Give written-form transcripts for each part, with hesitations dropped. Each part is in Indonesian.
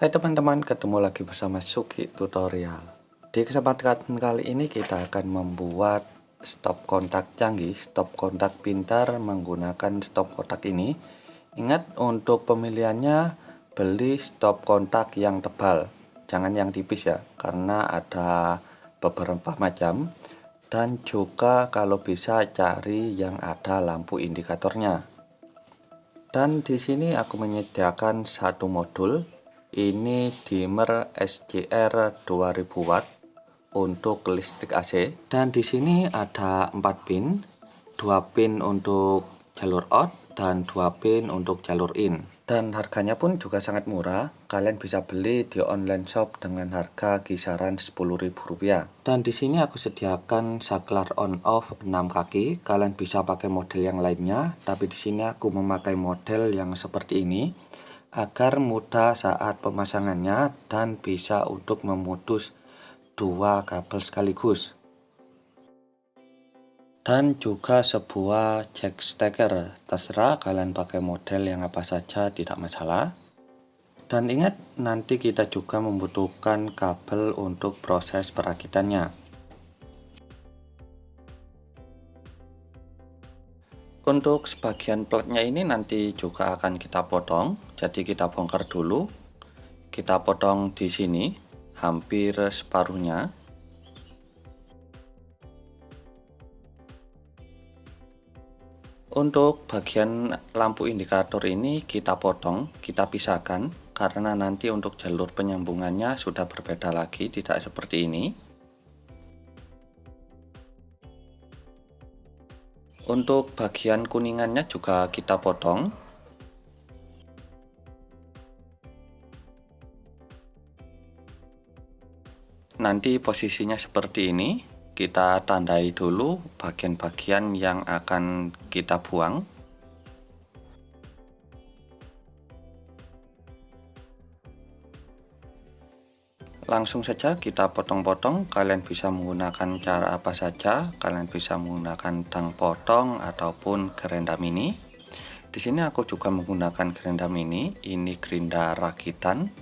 Hai teman-teman, ketemu lagi bersama Sugi Tutorial. Di kesempatan kali ini kita akan membuat stop kontak canggih, stop kontak pintar menggunakan stop kontak ini. Ingat, untuk pemilihannya beli stop kontak yang tebal, jangan yang tipis ya, karena ada beberapa macam. Dan juga kalau bisa cari yang ada lampu indikatornya. Dan di sini aku menyediakan satu modul. Ini dimmer SCR 2000 watt untuk listrik AC. Dan di sini ada 4 pin, 2 pin untuk jalur out dan 2 pin untuk jalur in. Dan harganya pun juga sangat murah. Kalian bisa beli di online shop dengan harga kisaran Rp10.000. Dan di sini aku sediakan saklar on off 6 kaki. Kalian bisa pakai model yang lainnya, tapi di sini aku memakai model yang seperti ini agar mudah saat pemasangannya dan bisa untuk memutus 2 kabel sekaligus. Dan juga sebuah jack steker, terserah kalian pakai model yang apa saja, tidak masalah. Dan ingat, nanti kita juga membutuhkan kabel untuk proses perakitannya. Untuk sebagian platnya ini nanti juga akan kita potong, jadi kita bongkar dulu. Kita potong di sini hampir separuhnya. Untuk bagian lampu indikator ini kita potong, kita pisahkan, karena nanti untuk jalur penyambungannya sudah berbeda lagi, tidak seperti ini. Untuk bagian kuningannya juga kita potong. Nanti posisinya seperti ini. Kita tandai dulu bagian-bagian yang akan kita buang. Langsung saja kita potong-potong. Kalian bisa menggunakan cara apa saja. Kalian bisa menggunakan tang potong ataupun gerinda mini. Di sini aku juga menggunakan gerinda mini. Ini gerinda rakitan.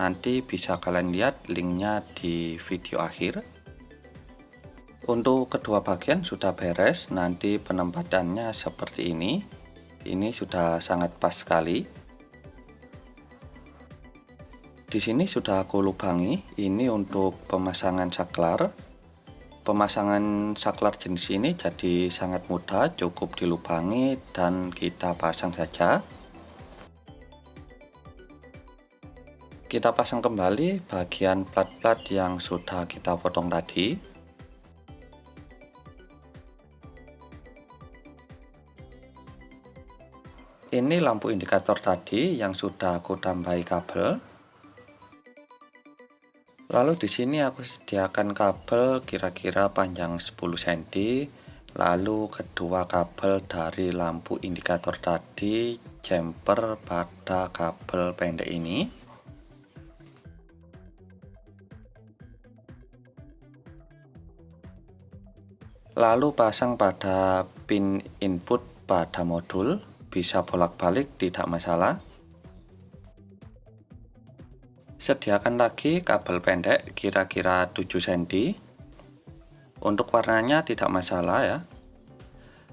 Nanti bisa kalian lihat linknya di video akhir. Untuk kedua bagian sudah beres. Nanti penempatannya seperti ini. Ini sudah sangat pas sekali. Di sini sudah aku lubangi. Ini untuk pemasangan saklar. Pemasangan saklar jenis ini jadi sangat mudah, cukup dilubangi dan kita pasang saja. Kita pasang kembali bagian plat-plat yang sudah kita potong tadi. Ini lampu indikator tadi yang sudah aku tambahi kabel. Lalu di sini aku sediakan kabel kira-kira panjang 10 cm. Lalu kedua kabel dari lampu indikator tadi jumper pada kabel pendek ini. Lalu pasang pada pin input pada modul, bisa bolak-balik tidak masalah. Sediakan lagi kabel pendek kira-kira 7 cm. Untuk warnanya tidak masalah ya.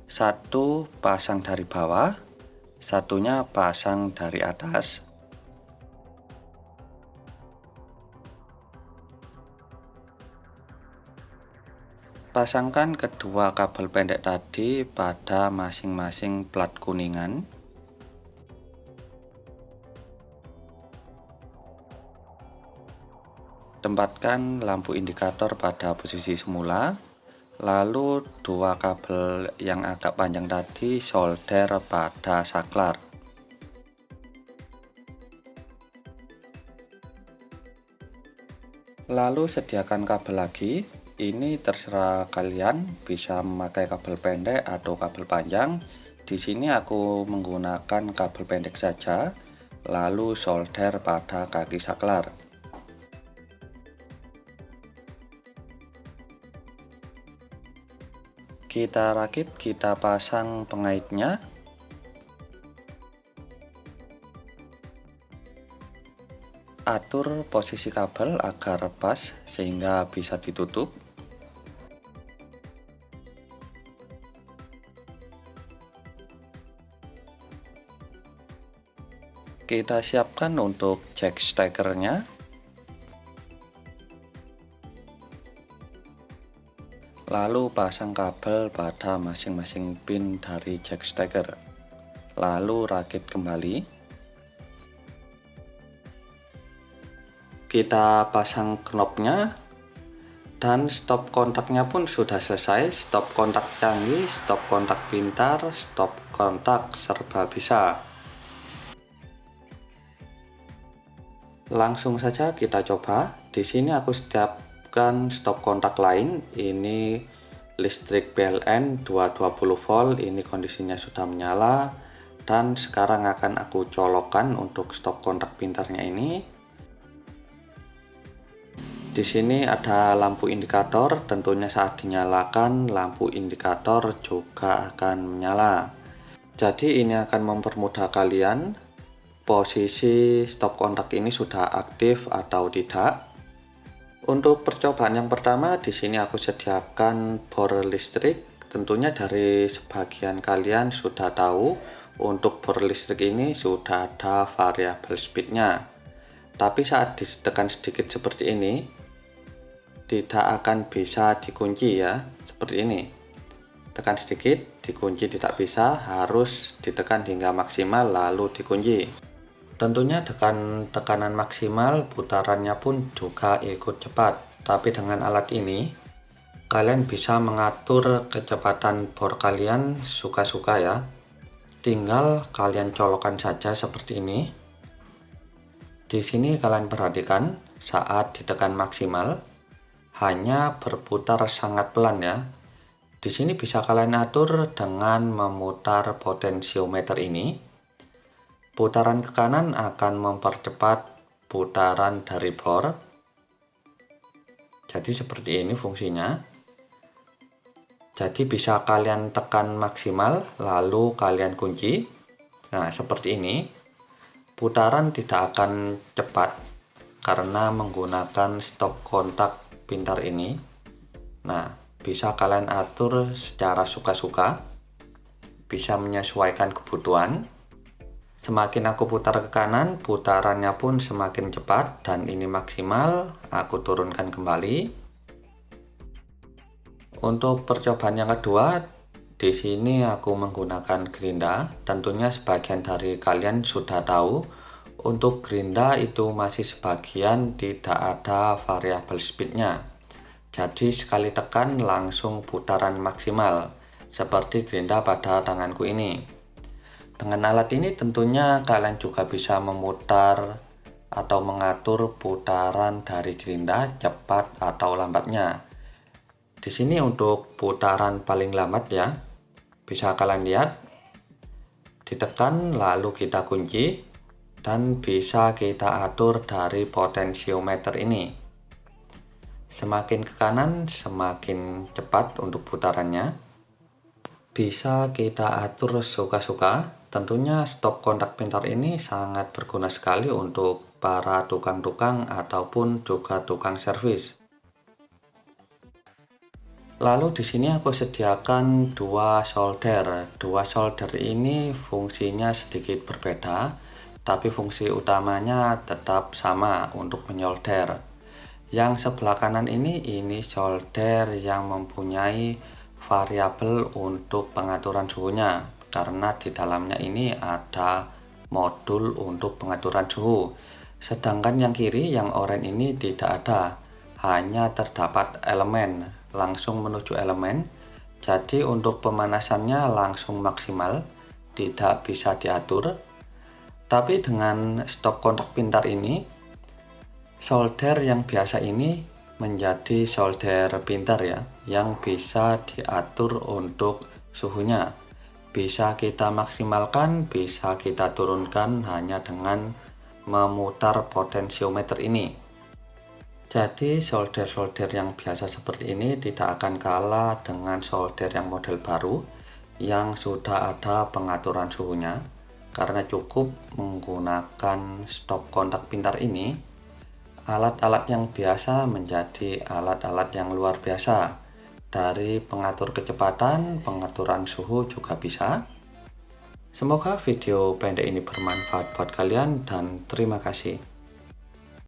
Satu pasang dari bawah, satunya pasang dari atas. Pasangkan kedua kabel pendek tadi pada masing-masing plat kuningan. Tempatkan lampu indikator pada posisi semula. Lalu dua kabel yang agak panjang tadi solder pada saklar. Lalu sediakan kabel lagi. Ini terserah kalian, bisa memakai kabel pendek atau kabel panjang. Di sini aku menggunakan kabel pendek saja. Lalu solder pada kaki saklar. Kita rakit, kita pasang pengaitnya. atur posisi kabel agar pas sehingga bisa ditutup. Kita siapkan untuk jack stekernya. Lalu pasang kabel pada masing-masing pin dari jack steker. Lalu rakit kembali. Kita pasang knopnya. Dan stop kontaknya pun sudah selesai. Stop kontak canggih, stop kontak pintar, stop kontak serba bisa. Langsung saja kita coba. Di sini aku siapkan stop kontak lain. Ini listrik PLN 220 volt. Ini kondisinya sudah menyala. Dan sekarang akan aku colokkan untuk stop kontak pintarnya ini. Di sini ada lampu indikator. Tentunya saat dinyalakan lampu indikator juga akan menyala. Jadi ini akan mempermudah kalian posisi stop kontak ini sudah aktif atau tidak. Untuk percobaan yang pertama, di sini aku sediakan bor listrik. Tentunya dari sebagian kalian sudah tahu untuk bor listrik ini sudah ada variabel speednya. Tapi saat ditekan sedikit seperti ini, tidak akan bisa dikunci ya, seperti ini. Tekan sedikit, dikunci tidak bisa, harus ditekan hingga maksimal lalu dikunci. Tentunya dengan tekanan maksimal putarannya pun juga ikut cepat. Tapi dengan alat ini kalian bisa mengatur kecepatan bor kalian suka-suka ya. Tinggal kalian colokkan saja seperti ini. Di sini kalian perhatikan saat ditekan maksimal hanya berputar sangat pelan ya. Di sini bisa kalian atur dengan memutar potensiometer ini. Putaran ke kanan akan mempercepat putaran dari bor. Jadi seperti ini fungsinya. Jadi bisa kalian tekan maksimal lalu kalian kunci. Nah, seperti ini. Putaran tidak akan cepat karena menggunakan stop kontak pintar ini. Nah, bisa kalian atur secara suka-suka. Bisa menyesuaikan kebutuhan. Semakin aku putar ke kanan, putarannya pun semakin cepat dan ini maksimal. Aku turunkan kembali. Untuk percobaan yang kedua, di sini aku menggunakan gerinda. Tentunya sebagian dari kalian sudah tahu, untuk gerinda itu masih sebagian tidak ada variabel speednya. Jadi sekali tekan langsung putaran maksimal, seperti gerinda pada tanganku ini. Dengan alat ini tentunya kalian juga bisa memutar atau mengatur putaran dari gerinda cepat atau lambatnya. Di sini untuk putaran paling lambat ya, bisa kalian lihat, ditekan lalu kita kunci dan bisa kita atur dari potensiometer ini. Semakin ke kanan semakin cepat untuk putarannya. Bisa kita atur suka-suka. Tentunya stop kontak pintar ini sangat berguna sekali untuk para tukang-tukang ataupun juga tukang servis. Lalu di sini aku sediakan dua solder. Dua solder ini fungsinya sedikit berbeda, tapi fungsi utamanya tetap sama untuk menyolder. Yang sebelah kanan ini solder yang mempunyai variabel untuk pengaturan suhunya. Karena di dalamnya ini ada modul untuk pengaturan suhu. Sedangkan yang kiri, yang oranye ini tidak ada. Hanya terdapat elemen, langsung menuju elemen. Jadi untuk pemanasannya langsung maksimal, tidak bisa diatur. Tapi dengan stop kontak pintar ini, solder yang biasa ini menjadi solder pintar ya, yang bisa diatur untuk suhunya. Bisa kita maksimalkan, bisa kita turunkan hanya dengan memutar potensiometer ini. Jadi solder-solder yang biasa seperti ini tidak akan kalah dengan solder yang model baru yang sudah ada pengaturan suhunya, karena cukup menggunakan stop kontak pintar ini alat-alat yang biasa menjadi alat-alat yang luar biasa. Dari pengatur kecepatan, pengaturan suhu juga bisa. Semoga video pendek ini bermanfaat buat kalian dan terima kasih.